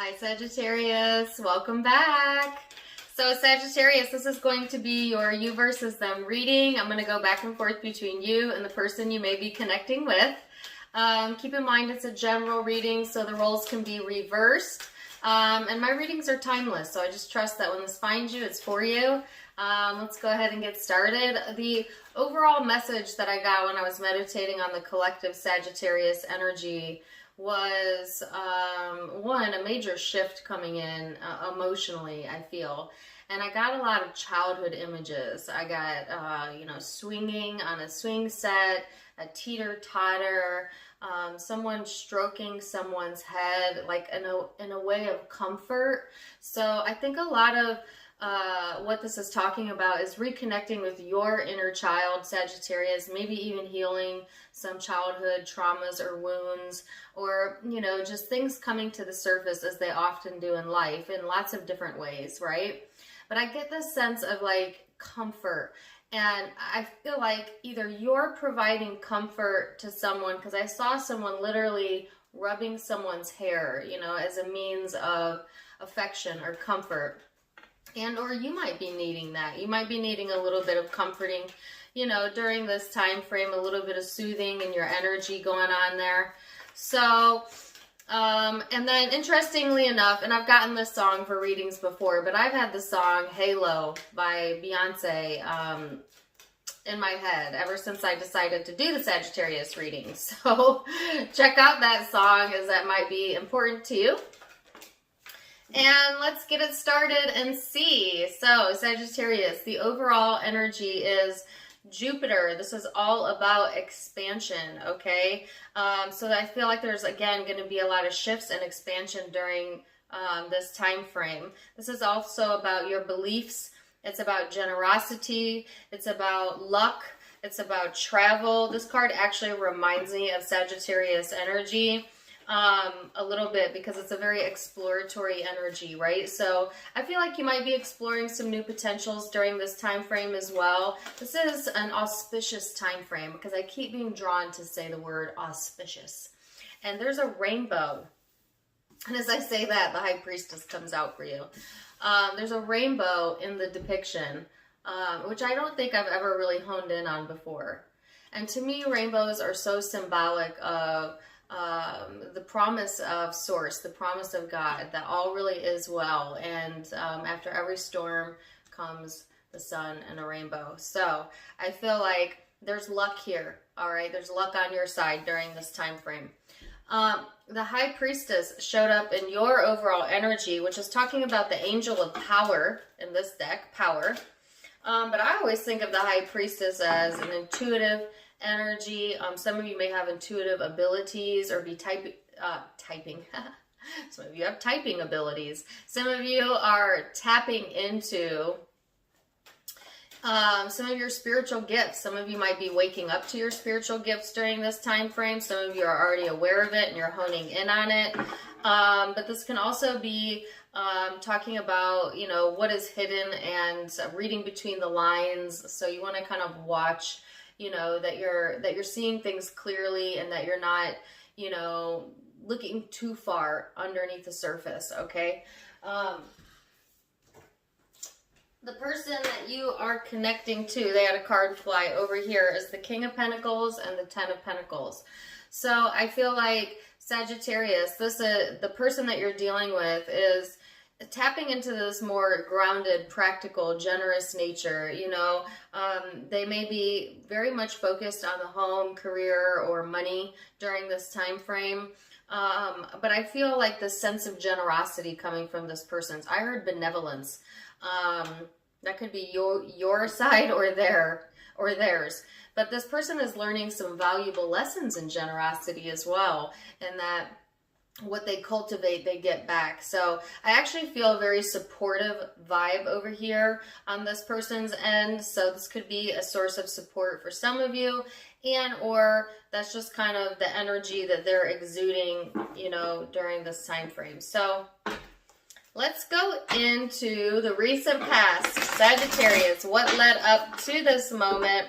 Hi Sagittarius, welcome back. So Sagittarius, this is going to be your you versus them reading. I'm going to go back and forth between you and the person you may be connecting with. Keep in mind it's a general reading, so the roles can be reversed. And my readings are timeless, so I just trust that when this finds you, it's for you. Let's go ahead and get started. The overall message that I got when I was meditating on the collective Sagittarius energy was a major shift coming in emotionally, I feel. And I got a lot of childhood images. I got, swinging on a swing set, a teeter-totter, someone stroking someone's head, like in a way of comfort. So I think a lot of what this is talking about is reconnecting with your inner child, Sagittarius, maybe even healing some childhood traumas or wounds, or, just things coming to the surface as they often do in life in lots of different ways, right? But I get this sense of like comfort, and I feel like either you're providing comfort to someone, because I saw someone literally rubbing someone's hair, as a means of affection or comfort. And or you might be needing that. You might be needing a little bit of comforting, during this time frame, a little bit of soothing and your energy going on there. So, and then interestingly enough, and I've gotten this song for readings before, but I've had the song Halo by Beyonce in my head ever since I decided to do the Sagittarius reading. So check out that song, as that might be important to you. And let's get it started and see. So Sagittarius, the overall energy is Jupiter. This is all about expansion, okay? So I feel like there's, again, going to be a lot of shifts and expansion during this time frame. This is also about your beliefs. It's about generosity. It's about luck. It's about travel. This card actually reminds me of Sagittarius energy a little bit, because it's a very exploratory energy, right? So I feel like you might be exploring some new potentials during this time frame as well. This is an auspicious time frame, because I keep being drawn to say the word auspicious. And there's a rainbow. And as I say that, the High Priestess comes out for you. There's a rainbow in the depiction, which I don't think I've ever really honed in on before. And to me, rainbows are so symbolic of the promise of Source, the promise of God, that all really is well. And after every storm comes the sun and a rainbow. So I feel like there's luck here. All right, there's luck on your side during this time frame. The High Priestess showed up in your overall energy, which is talking about the angel of power in this deck, power. But I always think of the High Priestess as an intuitive energy. Some of you may have intuitive abilities or be typing. Some of you have typing abilities. Some of you are tapping into some of your spiritual gifts. Some of you might be waking up to your spiritual gifts during this time frame. Some of you are already aware of it and you're honing in on it. But this can also be talking about, what is hidden and reading between the lines. So you want to kind of watch, that you're seeing things clearly, and that you're not, looking too far underneath the surface, okay? The person that you are connecting to, they had a card fly over here, is the King of Pentacles and the Ten of Pentacles. So I feel like Sagittarius, the person that you're dealing with is tapping into this more grounded, practical, generous nature. They may be very much focused on the home, career, or money during this time frame. But I feel like the sense of generosity coming from this person's. I heard benevolence. That could be your side or theirs. But this person is learning some valuable lessons in generosity as well, and that what they cultivate, they get back. So I actually feel a very supportive vibe over here on this person's end. So this could be a source of support for some of you, and or that's just kind of the energy that they're exuding, during this time frame. So let's go into the recent past, Sagittarius. What led up to this moment?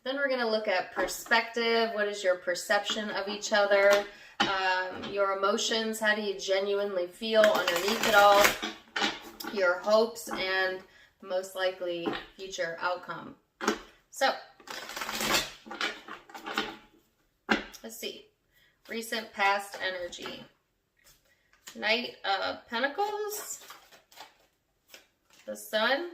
Then we're going to look at perspective. What is your perception of each other? your emotions, how do you genuinely feel underneath it all, your hopes, and most likely future outcome. So, let's see. Recent past energy. Knight of Pentacles. The Sun.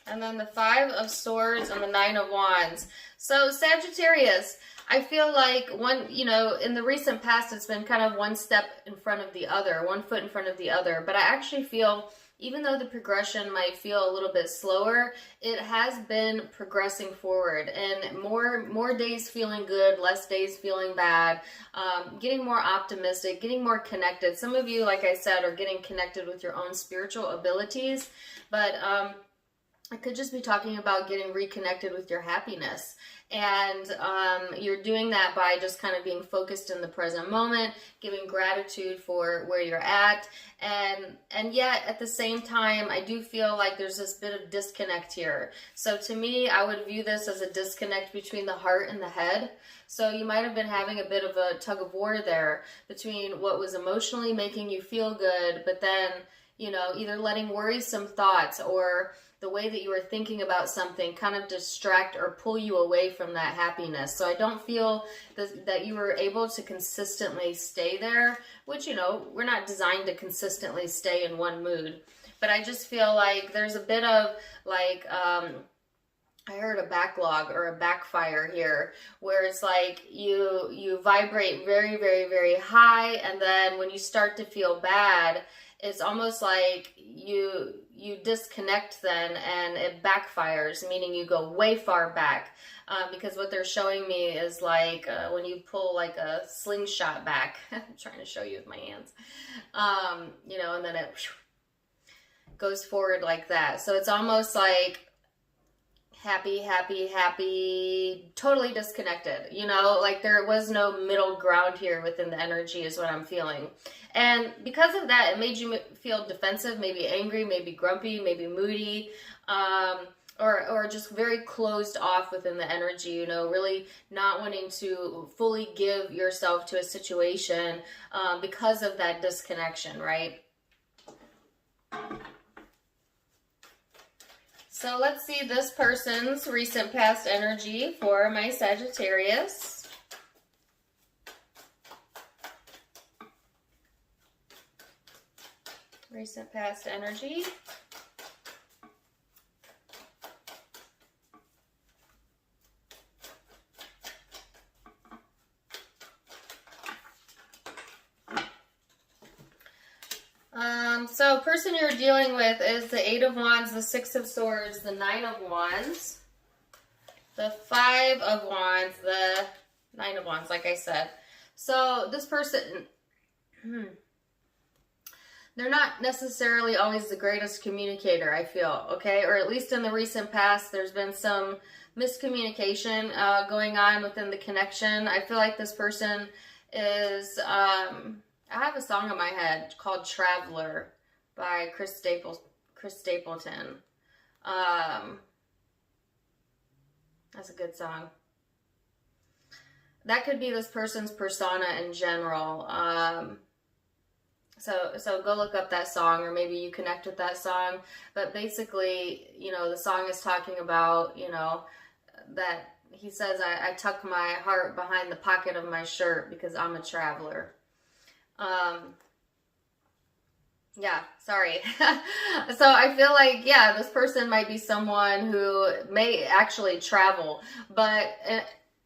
And then the Five of Swords and the Nine of Wands. So Sagittarius, I feel like in the recent past, it's been kind of one step in front of the other, one foot in front of the other. But I actually feel, even though the progression might feel a little bit slower, it has been progressing forward, and more days feeling good, less days feeling bad, getting more optimistic, getting more connected. Some of you, like I said, are getting connected with your own spiritual abilities, but I could just be talking about getting reconnected with your happiness. And you're doing that by just kind of being focused in the present moment, giving gratitude for where you're at. And yet, at the same time, I do feel like there's this bit of disconnect here. So to me, I would view this as a disconnect between the heart and the head. So you might have been having a bit of a tug of war there between what was emotionally making you feel good, but then, either letting worrisome thoughts or the way that you were thinking about something kind of distract or pull you away from that happiness. So I don't feel that you were able to consistently stay there, which, we're not designed to consistently stay in one mood. But I just feel like there's a bit of like, I heard a backlog or a backfire here, where it's like you vibrate very, very, very high, and then when you start to feel bad, it's almost like you disconnect then, and it backfires, meaning you go way far back. Because what they're showing me is like when you pull like a slingshot back. I'm trying to show you with my hands. And then it goes forward like that. So it's almost like happy, totally disconnected. Like there was no middle ground here within the energy is what I'm feeling. And because of that, it made you feel defensive, maybe angry, maybe grumpy, maybe moody, or just very closed off within the energy, really not wanting to fully give yourself to a situation because of that disconnection, right? So let's see this person's recent past energy for my Sagittarius. Recent past energy. So person you're dealing with is the Eight of Wands, the Six of Swords, the Nine of Wands, the Five of Wands, the Nine of Wands, like I said. So this person, they're not necessarily always the greatest communicator, I feel, okay? Or at least in the recent past, there's been some miscommunication going on within the connection. I feel like this person is, I have a song in my head called Traveler by Chris Stapleton. That's a good song. That could be this person's persona in general. So go look up that song, or maybe you connect with that song. But basically, the song is talking about, that he says, I tuck my heart behind the pocket of my shirt because I'm a traveler. Yeah, sorry. So I feel like, this person might be someone who may actually travel, but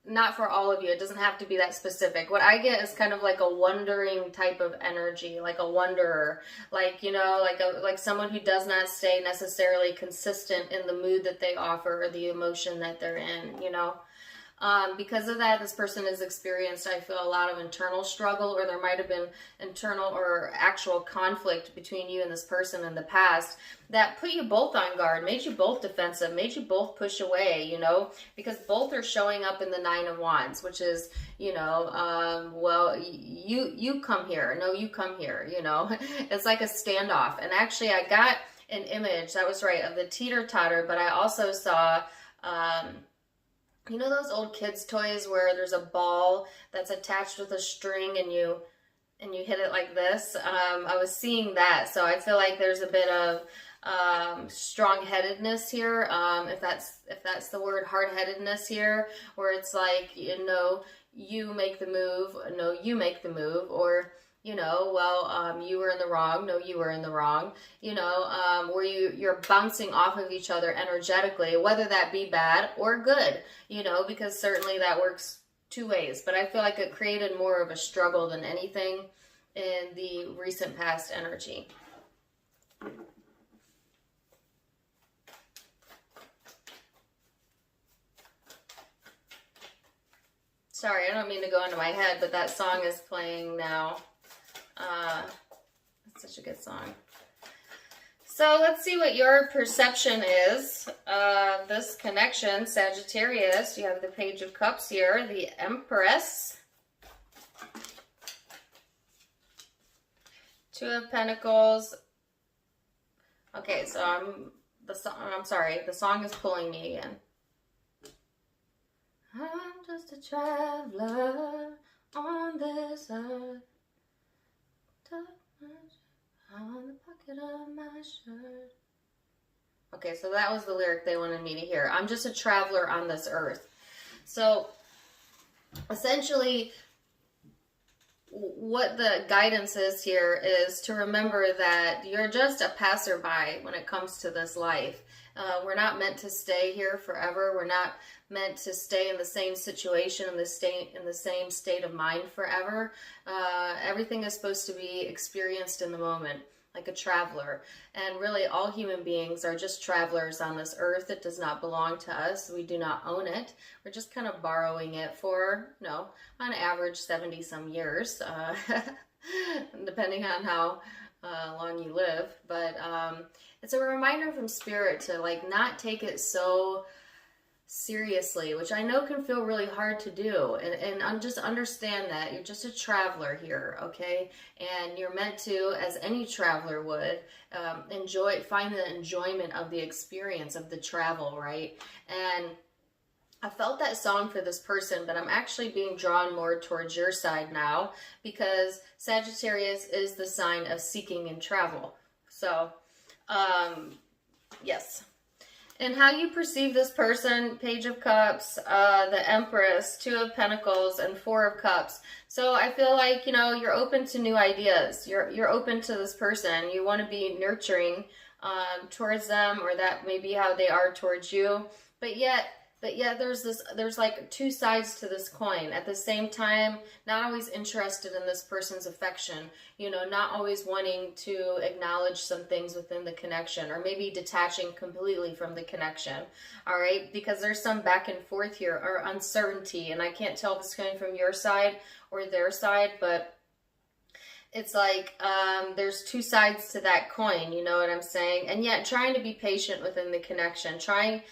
not for all of you. It doesn't have to be that specific. What I get is kind of like a wandering type of energy, like a wanderer, like, like someone who does not stay necessarily consistent in the mood that they offer or the emotion that they're in, Because of that, this person has experienced, I feel, a lot of internal struggle, or there might have been internal or actual conflict between you and this person in the past that put you both on guard, made you both defensive, made you both push away, because both are showing up in the Nine of Wands, which is, well, you come here. No, you come here, It's like a standoff. And actually, I got an image, that was right, of the teeter-totter, but I also saw you know those old kids' toys where there's a ball that's attached with a string and you hit it like this? I was seeing that, so I feel like there's a bit of strong-headedness here, if that's the word, hard-headedness here, where it's like, you know, you make the move, no, you make the move, or, you know, well, you were in the wrong, no, you were in the wrong, you know, where you're bouncing off of each other energetically, whether that be bad or good, you know, because certainly that works two ways, but I feel like it created more of a struggle than anything in the recent past energy. Sorry, I don't mean to go into my head, but that song is playing now. It's such a good song. So let's see what your perception is of this connection, Sagittarius. You have the Page of Cups here, the Empress, Two of Pentacles. Okay, so I'm sorry, the song is pulling me again. I'm just a traveler on this earth. On the pocket of my shirt. Okay, so that was the lyric they wanted me to hear. I'm just a traveler on this earth. So essentially, what the guidance is here is to remember that you're just a passerby when it comes to this life. We're not meant to stay here forever. We're not meant to stay in the same situation, in the same state of mind forever. Everything is supposed to be experienced in the moment, like a traveler. And really, all human beings are just travelers on this earth. It does not belong to us. We do not own it. We're just kind of borrowing it for, on average, 70 some years, depending on how long you live. But it's a reminder from Spirit to not take it so seriously, which I know can feel really hard to do, and just understand that you're just a traveler here, okay? And you're meant to, as any traveler would, find the enjoyment of the experience of the travel, right? And I felt that song for this person, but I'm actually being drawn more towards your side now, because Sagittarius is the sign of seeking and travel. So, yes. And how you perceive this person, Page of Cups, the Empress, Two of Pentacles, and Four of Cups. So I feel like, you're open to new ideas. You're open to this person. You want to be nurturing towards them, or that may be how they are towards you. But yet there's like two sides to this coin. At the same time, not always interested in this person's affection, not always wanting to acknowledge some things within the connection, or maybe detaching completely from the connection. All right, because there's some back and forth here, or uncertainty, and I can't tell if it's coming from your side or their side, but it's like there's two sides to that coin, you know what I'm saying? And yet trying to be patient within the connection, trying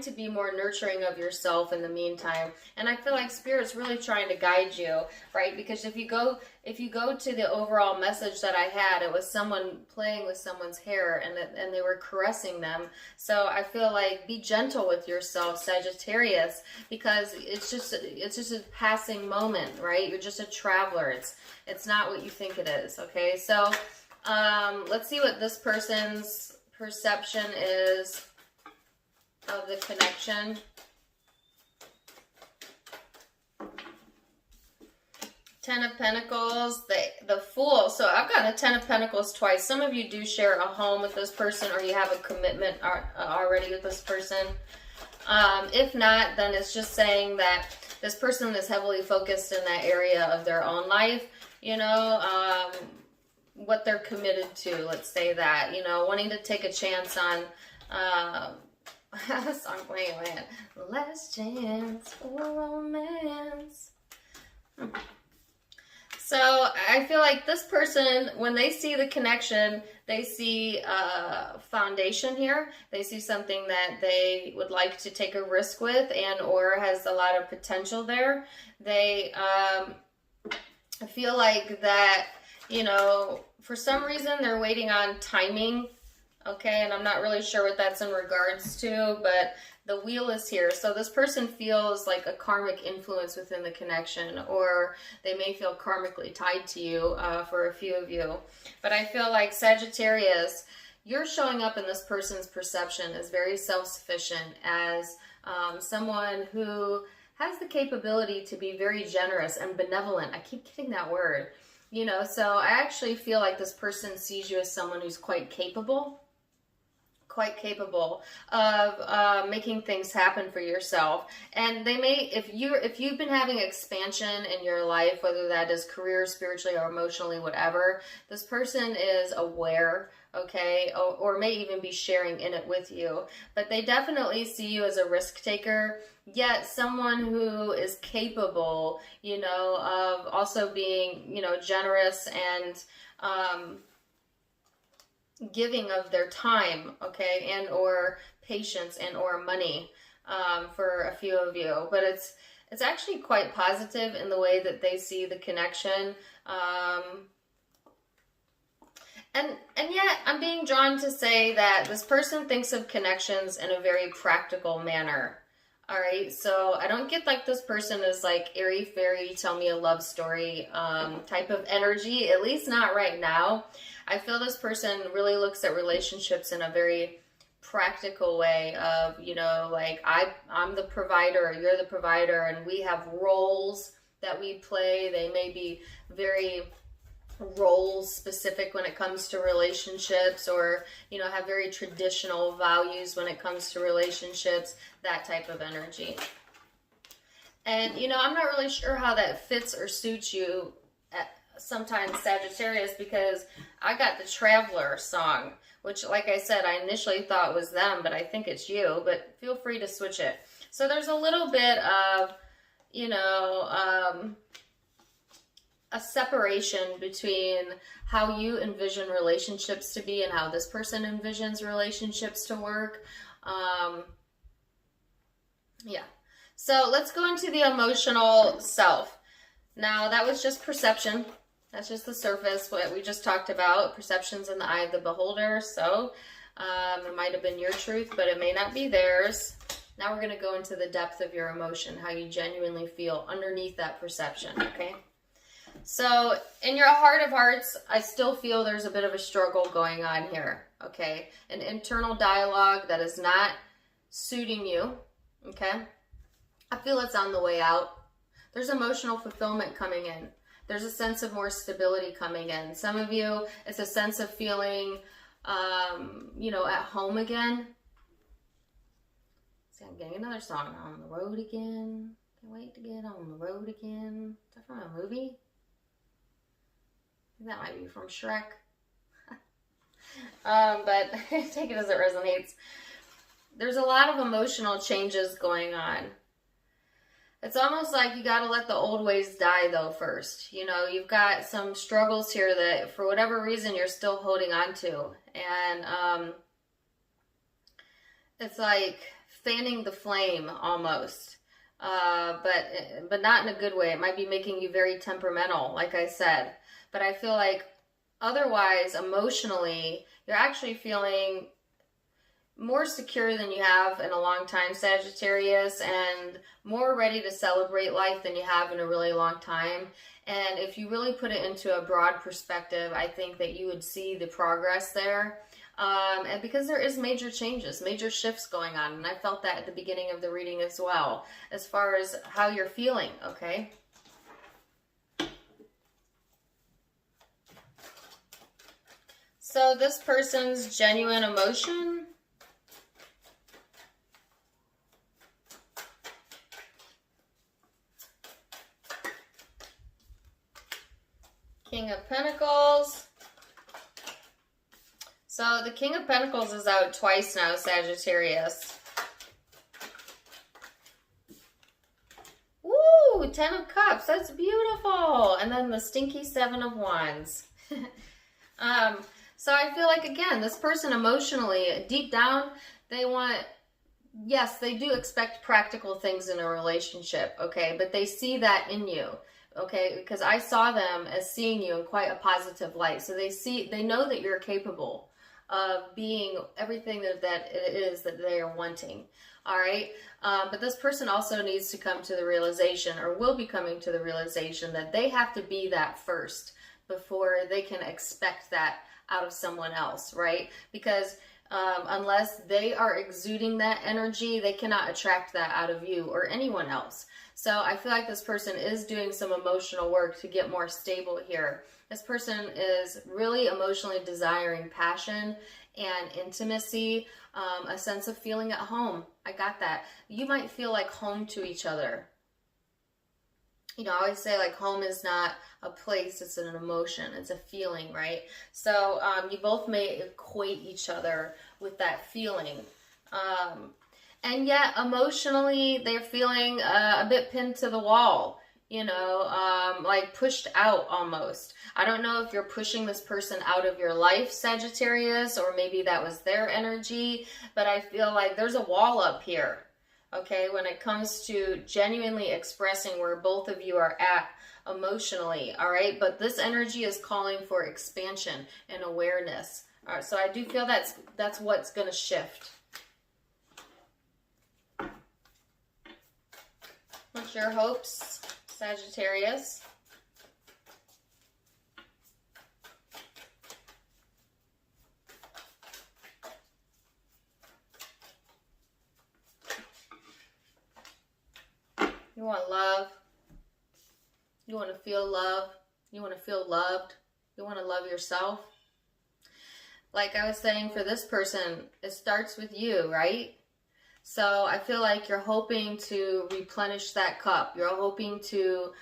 to be more nurturing of yourself in the meantime. And I feel like Spirit's really trying to guide you, right? Because if you go to the overall message that I had, it was someone playing with someone's hair, and they were caressing them. So I feel like be gentle with yourself, Sagittarius, because it's just a passing moment, right? You're just a traveler. It's not what you think it is, okay? So let's see what this person's perception is of the connection. Ten of Pentacles, the Fool. So I've gotten a Ten of Pentacles twice. Some of you do share a home with this person, or you have a commitment already with this person. If not, then it's just saying that this person is heavily focused in that area of their own life, what they're committed to, let's say that, wanting to take a chance on, the song playing in my head, last chance for romance. So I feel like this person, when they see the connection, they see a foundation here. They see something that they would like to take a risk with, and or has a lot of potential there. They I feel like that, for some reason they're waiting on timing, okay? And I'm not really sure what that's in regards to, but The wheel is here. So this person feels like a karmic influence within the connection, or they may feel karmically tied to you for a few of you. But I feel like Sagittarius, you're showing up in this person's perception as very self-sufficient, as someone who has the capability to be very generous and benevolent. I keep getting that word. You know, so I actually feel like this person sees you as someone who's quite capable of making things happen for yourself. And they may, if you've been having expansion in your life, whether that is career, spiritually, or emotionally, whatever, this person is aware, okay, or may even be sharing in it with you. But they definitely see you as a risk taker, yet someone who is capable, you know, of also being, you know, generous and giving of their time, okay, and or patience and or money for a few of you. But it's actually quite positive in the way that they see the connection. And yet I'm being drawn to say that this person thinks of connections in a very practical manner. All right, so I don't get like this person is like airy fairy, tell me a love story type of energy, at least not right now. I feel this person really looks at relationships in a very practical way of, you know, like I'm the provider, you're the provider, and we have roles that we play. They may be very role specific when it comes to relationships, or, you know, have very traditional values when it comes to relationships, that type of energy. And, you know, I'm not really sure how that fits or suits you sometimes, Sagittarius, because I got the Traveler song, which, like I said, I initially thought was them, but I think it's you, but feel free to switch it. So there's a little bit of, you know, a separation between how you envision relationships to be and how this person envisions relationships to work. Yeah. So let's go into the emotional self. Now, that was just perception. That's just the surface, what we just talked about. Perception's in the eye of the beholder. So it might have been your truth, but it may not be theirs. Now we're going to go into the depth of your emotion, how you genuinely feel underneath that perception, okay? So in your heart of hearts, I still feel there's a bit of a struggle going on here, okay? An internal dialogue that is not suiting you, okay? I feel it's on the way out. There's emotional fulfillment coming in. There's a sense of more stability coming in. Some of you, it's a sense of feeling, you know, at home again. See, I'm getting another song, On the Road Again. Can't wait to get on the road again. Is that from a movie? I think that might be from Shrek. But take it as it resonates. There's a lot of emotional changes going on. It's almost like you got to let the old ways die, though, first. You know, you've got some struggles here that, for whatever reason, you're still holding on to. And it's like fanning the flame, almost. But not in a good way. It might be making you very temperamental, like I said. But I feel like, otherwise, emotionally, you're actually feeling more secure than you have in a long time, Sagittarius, and more ready to celebrate life than you have in a really long time. And if you really put it into a broad perspective, I think that you would see the progress there. And because there is major changes, major shifts going on, and I felt that at the beginning of the reading as well, as far as how you're feeling, okay? So this person's genuine emotion, King of Pentacles. So the King of Pentacles is out twice now, Sagittarius. Woo! 10 of Cups. That's beautiful. And then the stinky 7 of Wands. So I feel like, again, this person emotionally, deep down, they want, yes, they do expect practical things in a relationship, okay? But they see that in you. Okay, because I saw them as seeing you in quite a positive light. So they know that you're capable of being everything that it is that they are wanting. all right? But this person also needs to come to the realization, or will be coming to the realization, that they have to be that first before they can expect that out of someone else, right? Because unless they are exuding that energy, they cannot attract that out of you or anyone else. So I feel like this person is doing some emotional work to get more stable here. This person is really emotionally desiring passion and intimacy, a sense of feeling at home. I got that. You might feel like home to each other. You know, I always say, like, home is not a place, it's an emotion, it's a feeling, right? So you both may equate each other with that feeling. And yet, emotionally, they're feeling a bit pinned to the wall, you know, like pushed out almost. I don't know if you're pushing this person out of your life, Sagittarius, or maybe that was their energy, but I feel like there's a wall up here. Okay, when it comes to genuinely expressing where both of you are at emotionally, all right? But this energy is calling for expansion and awareness. All right, so I do feel that's what's going to shift. What's your hopes, Sagittarius? You want love. You want to feel love. You want to feel loved. You want to love yourself. Like I was saying, for this person, it starts with you, right? So I feel like you're hoping to replenish that cup. You're hoping to,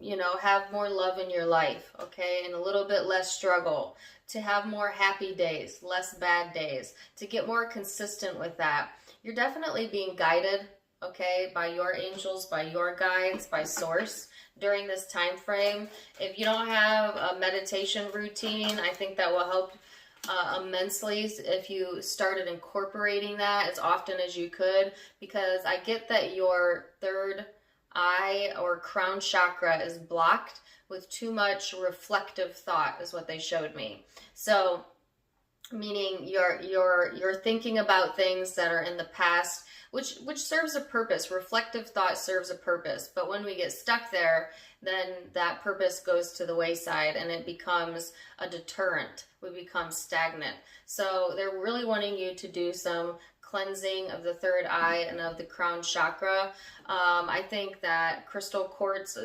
you know, have more love in your life, okay? And a little bit less struggle. To have more happy days, less bad days. To get more consistent with that. You're definitely being guided, okay, by your angels, by your guides, by source during this time frame. If you don't have a meditation routine, I think that will help immensely if you started incorporating that as often as you could, because I get that your third eye or crown chakra is blocked with too much reflective thought, is what they showed me. So meaning you're thinking about things that are in the past, which serves a purpose. Reflective thought serves a purpose, but when we get stuck there, then that purpose goes to the wayside and it becomes a deterrent. We become stagnant. So they're really wanting you to do some cleansing of the third eye and of the crown chakra. I think that crystal quartz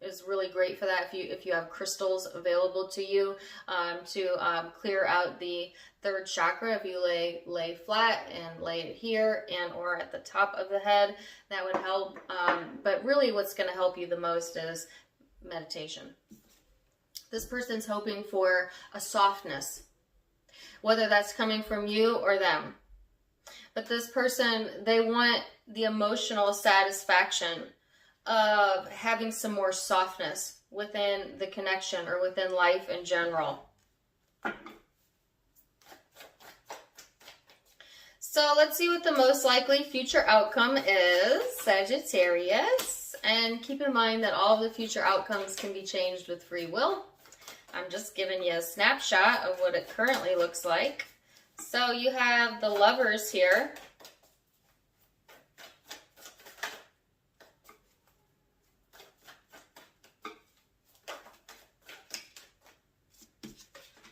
is really great for that. If you have crystals available to you, to clear out the third chakra, if you lay flat and lay it here and or at the top of the head, that would help. But really what's going to help you the most is meditation. This person's hoping for a softness, whether that's coming from you or them. But this person, they want the emotional satisfaction of having some more softness within the connection or within life in general. So let's see what the most likely future outcome is, Sagittarius. And keep in mind that all of the future outcomes can be changed with free will. I'm just giving you a snapshot of what it currently looks like. So you have the Lovers here.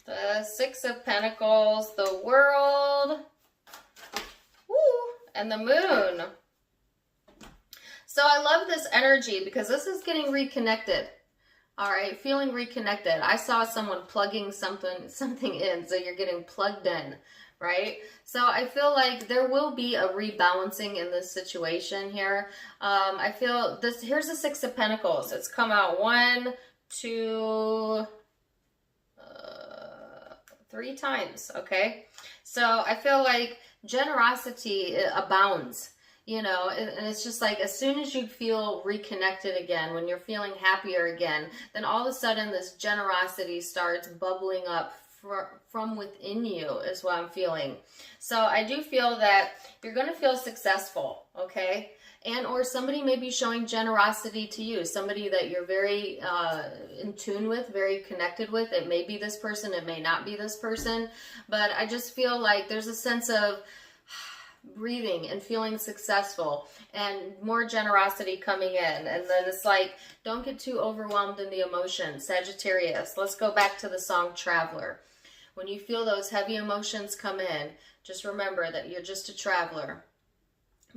The Six of Pentacles, the World, woo, and the Moon. So I love this energy because this is getting reconnected. All right, feeling reconnected. I saw someone plugging something in, so you're getting plugged in, right? So I feel like there will be a rebalancing in this situation here. I feel this. Here's the Six of Pentacles. It's come out 1, 2, 3 times, okay? So I feel like generosity abounds, you know, and it's just like as soon as you feel reconnected again, when you're feeling happier again, then all of a sudden this generosity starts bubbling up from within you is what I'm feeling. So I do feel that you're going to feel successful, okay? And or somebody may be showing generosity to you, somebody that you're very in tune with, very connected with. It may be this person, it may not be this person, but I just feel like there's a sense of breathing and feeling successful and more generosity coming in. And then it's like, don't get too overwhelmed in the emotions. Sagittarius, let's go back to the song Traveler. When you feel those heavy emotions come in, just remember that you're just a traveler.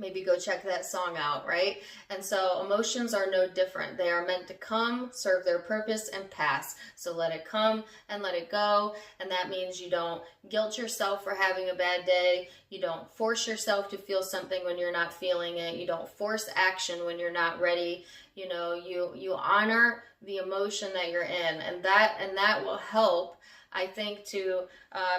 Maybe go check that song out, right? And so emotions are no different. They are meant to come, serve their purpose, and pass. So let it come and let it go. And that means you don't guilt yourself for having a bad day. You don't force yourself to feel something when you're not feeling it. You don't force action when you're not ready. You know, you honor the emotion that you're in. And that will help, I think, to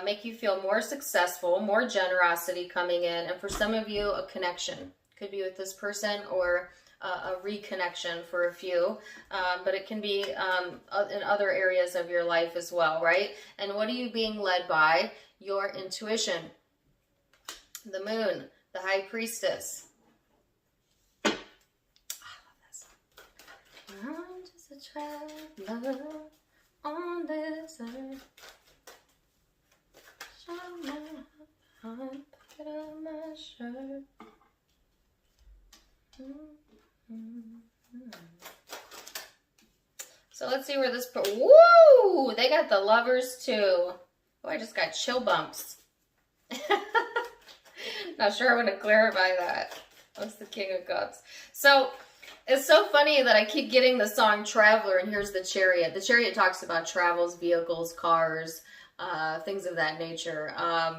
make you feel more successful, more generosity coming in, and for some of you, a connection. Could be with this person or a reconnection for a few, but it can be in other areas of your life as well, right? And what are you being led by? Your intuition. The moon, the high priestess. I love this. I'm just a traveler on this earth. Show my heart, pocket of my shirt. So let's see where this woo! They got the Lovers too. Oh, I just got chill bumps. Not sure I want to clarify that. That's the King of Cups. So it's so funny that I keep getting the song Traveler, and here's the Chariot. The Chariot talks about travels, vehicles, cars, things of that nature.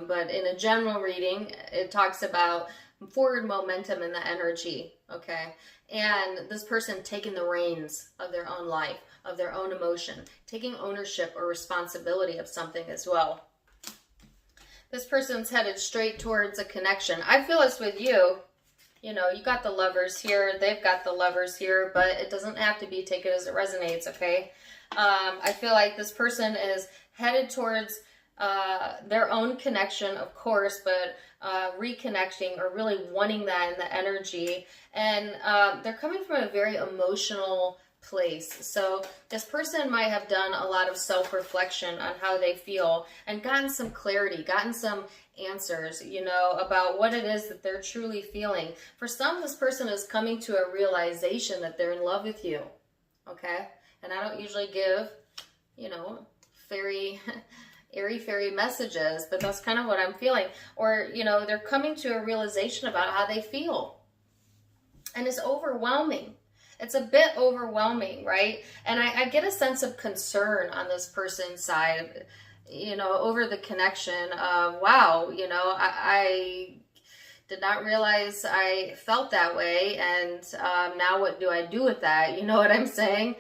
But in a general reading, it talks about forward momentum and the energy, okay? And this person taking the reins of their own life, of their own emotion, taking ownership or responsibility of something as well. This person's headed straight towards a connection. I feel it's with you. You know, you got the Lovers here, they've got the Lovers here, but it doesn't have to be, take it as it resonates, okay? I feel like this person is headed towards their own connection, of course, but reconnecting or really wanting that in the energy. And they're coming from a very emotional place. So this person might have done a lot of self-reflection on how they feel and gotten some clarity, gotten some answers, you know, about what it is that they're truly feeling. For some, this person is coming to a realization that they're in love with you, okay? And I don't usually give, you know, airy-fairy messages, but that's kind of what I'm feeling. Or, you know, they're coming to a realization about how they feel. And it's overwhelming. It's a bit overwhelming, right? And I get a sense of concern on this person's side, you know, over the connection of, wow, you know, I did not realize I felt that way, and now what do I do with that? You know what I'm saying?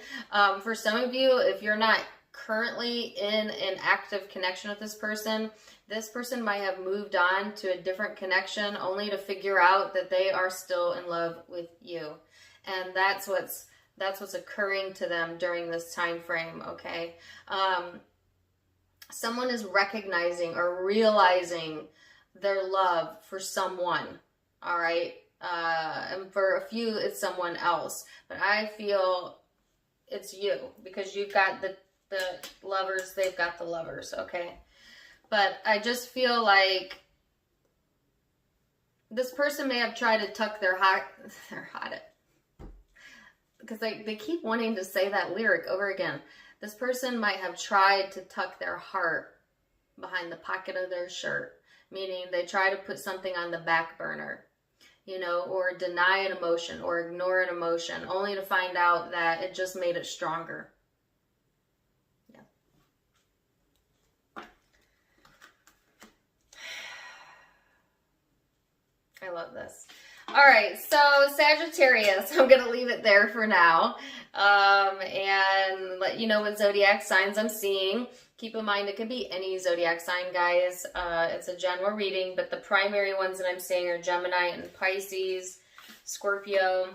For some of you, if you're not currently in an active connection with this person might have moved on to a different connection only to figure out that they are still in love with you. And that's what's occurring to them during this time frame, okay? Someone is recognizing or realizing their love for someone, all right? And for a few, it's someone else. But I feel it's you, because you've got the Lovers, they've got the Lovers, okay? But I just feel like this person may have tried to tuck their because they keep wanting to say that lyric over again. This person might have tried to tuck their heart behind the pocket of their shirt, meaning they try to put something on the back burner, you know, or deny an emotion or ignore an emotion, only to find out that it just made it stronger. Yeah. I love this. All right, so Sagittarius, I'm going to leave it there for now and let you know what zodiac signs I'm seeing. Keep in mind, it can be any zodiac sign, guys. It's a general reading, but the primary ones that I'm seeing are Gemini and Pisces, Scorpio,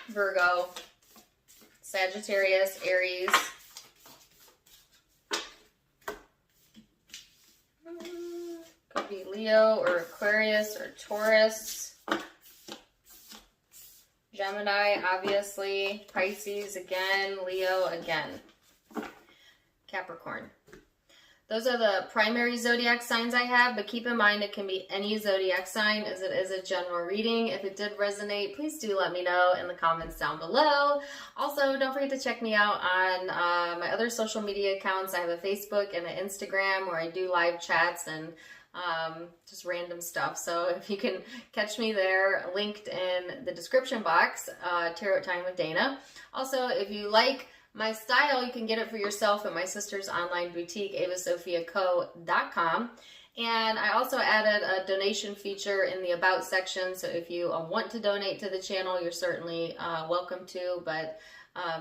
Virgo, Sagittarius, Aries, could be Leo or Aquarius or Taurus, Gemini, obviously, Pisces again, Leo again, Capricorn. Those are the primary zodiac signs I have, but keep in mind it can be any zodiac sign as it is a general reading. If it did resonate, please do let me know in the comments down below. Also, don't forget to check me out on my other social media accounts. I have a Facebook and an Instagram where I do live chats and just random stuff. So if you can catch me there, linked in the description box, Tarot Time with Dana. Also, if you like my style, you can get it for yourself at my sister's online boutique, avasophiaco.com. And I also added a donation feature in the About section, so if you want to donate to the channel, you're certainly welcome to, but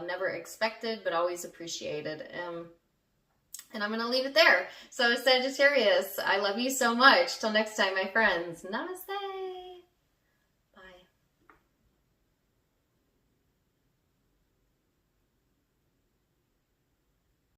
never expected, but always appreciated. And I'm going to leave it there. So Sagittarius, I love you so much. Till next time, my friends. Namaste.